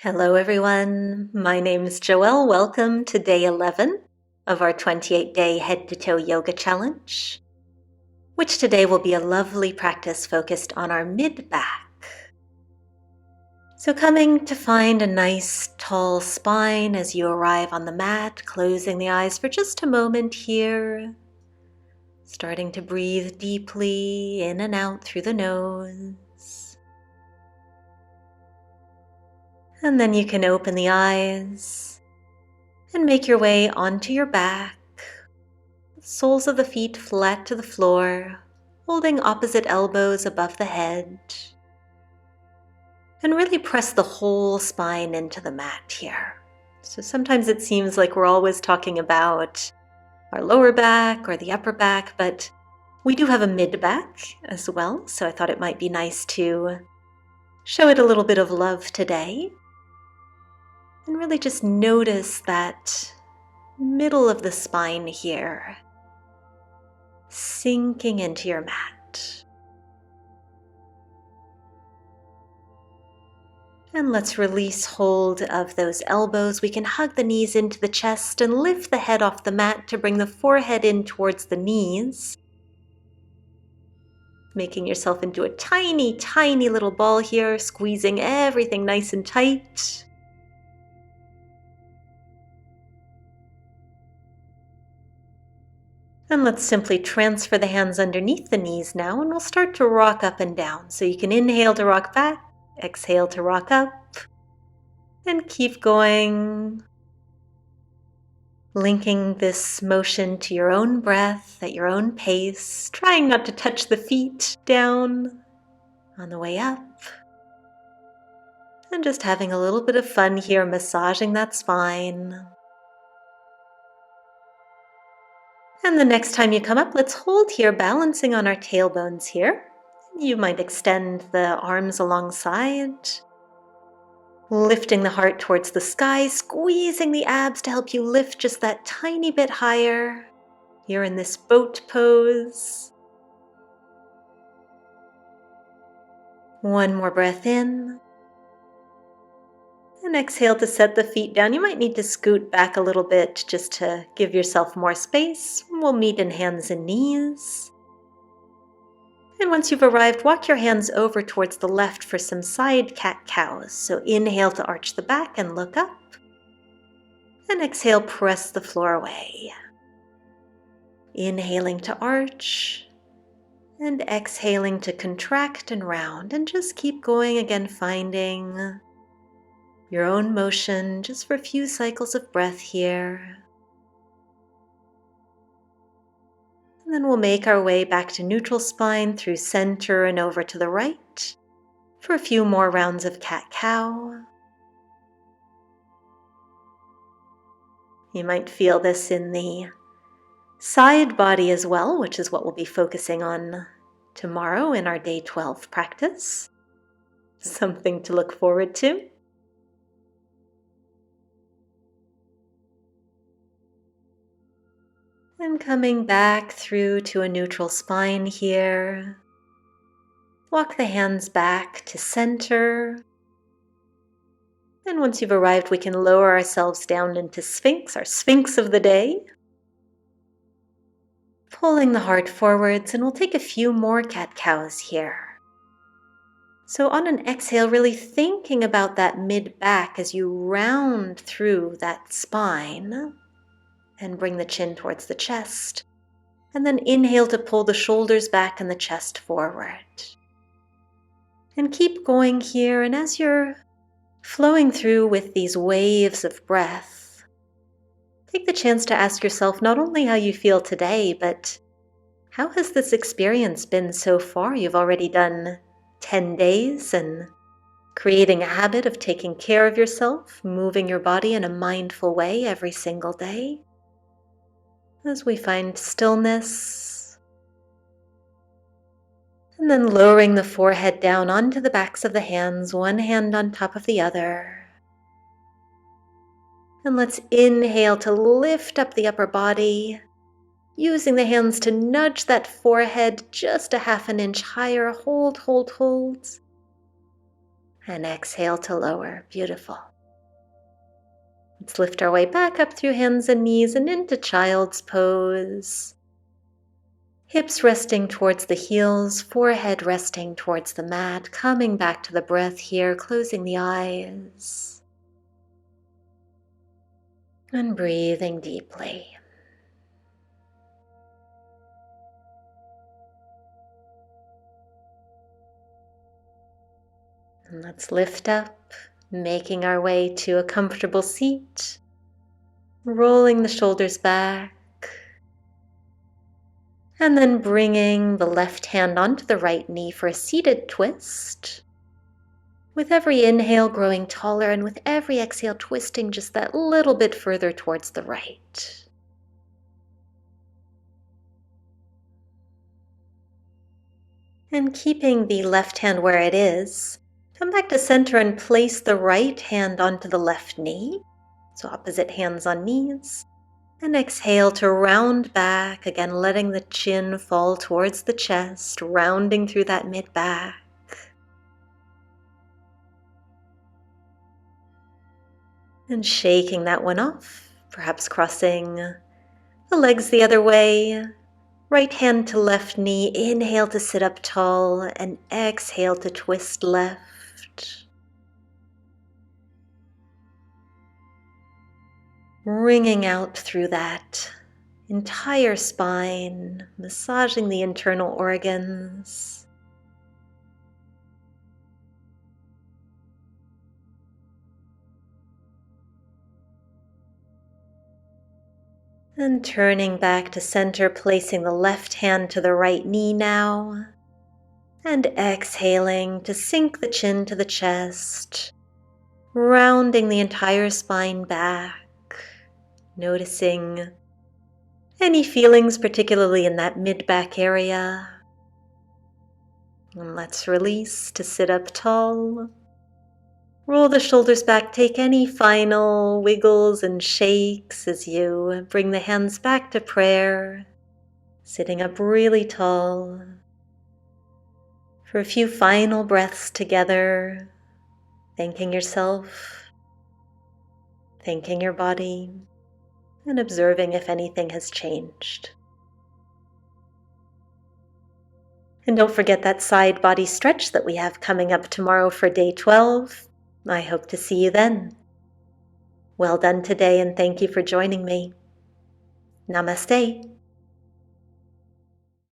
Hello everyone, my name is Joelle. Welcome to day 11 of our 28-day head-to-toe yoga challenge, which today will be a lovely practice focused on our mid-back. So coming to find a nice tall spine as you arrive on the mat, closing the eyes for just a moment here, starting to breathe deeply in and out through the nose. And then you can open the eyes and make your way onto your back, soles of the feet flat to the floor, holding opposite elbows above the head. And really press the whole spine into the mat here. So sometimes it seems like we're always talking about our lower back or the upper back, but we do have a mid-back as well, so I thought it might be nice to show it a little bit of love today. And really just notice that middle of the spine here, sinking into your mat. And let's release hold of those elbows. We can hug the knees into the chest and lift the head off the mat to bring the forehead in towards the knees. Making yourself into a tiny, tiny little ball here, squeezing everything nice and tight. And let's simply transfer the hands underneath the knees now, and we'll start to rock up and down. So you can inhale to rock back, exhale to rock up, and keep going. Linking this motion to your own breath at your own pace, trying not to touch the feet down on the way up. And just having a little bit of fun here, massaging that spine. And the next time you come up, let's hold here, balancing on our tailbones here. You might extend the arms alongside, lifting the heart towards the sky, squeezing the abs to help you lift just that tiny bit higher. You're in this boat pose. One more breath in. And exhale to set the feet down. You might need to scoot back a little bit just to give yourself more space. We'll meet in hands and knees. And once you've arrived, walk your hands over towards the left for some side cat-cows. So inhale to arch the back and look up. And exhale, press the floor away. Inhaling to arch. And exhaling to contract and round. And just keep going again, finding your own motion, just for a few cycles of breath here. And then we'll make our way back to neutral spine through center and over to the right for a few more rounds of cat-cow. You might feel this in the side body as well, which is what we'll be focusing on tomorrow in our day 12 practice. Something to look forward to. And coming back through to a neutral spine here. Walk the hands back to center. And once you've arrived, we can lower ourselves down into Sphinx, our Sphinx of the day. Pulling the heart forwards, and we'll take a few more cat-cows here. So on an exhale, really thinking about that mid-back as you round through that spine. And bring the chin towards the chest. And then inhale to pull the shoulders back and the chest forward. And keep going here. And as you're flowing through with these waves of breath, take the chance to ask yourself not only how you feel today, but how has this experience been so far? You've already done 10 days and creating a habit of taking care of yourself, moving your body in a mindful way every single day. As we find stillness, and then lowering the forehead down onto the backs of the hands, one hand on top of the other. And let's inhale to lift up the upper body, using the hands to nudge that forehead just a half an inch higher. Hold, hold, hold. And exhale to lower. Beautiful. Let's lift our way back up through hands and knees and into child's pose. Hips resting towards the heels, forehead resting towards the mat, coming back to the breath here, closing the eyes. And breathing deeply. And let's lift up, making our way to a comfortable seat, rolling the shoulders back, and then bringing the left hand onto the right knee for a seated twist. With every inhale growing taller and with every exhale twisting just that little bit further towards the right. And keeping the left hand where it is, come back to center and place the right hand onto the left knee. So opposite hands on knees. And exhale to round back, again letting the chin fall towards the chest, rounding through that mid-back. And shaking that one off, perhaps crossing the legs the other way. Right hand to left knee, inhale to sit up tall, and exhale to twist left. Wringing out through that entire spine, massaging the internal organs. And turning back to center, placing the left hand to the right knee now. And exhaling to sink the chin to the chest, rounding the entire spine back. Noticing any feelings, particularly in that mid-back area. And let's release to sit up tall. Roll the shoulders back, take any final wiggles and shakes as you bring the hands back to prayer, sitting up really tall. For a few final breaths together, thanking yourself, thanking your body, and observing if anything has changed. And don't forget that side body stretch that we have coming up tomorrow for day 12. I hope to see you then. Well done today, and thank you for joining me. Namaste.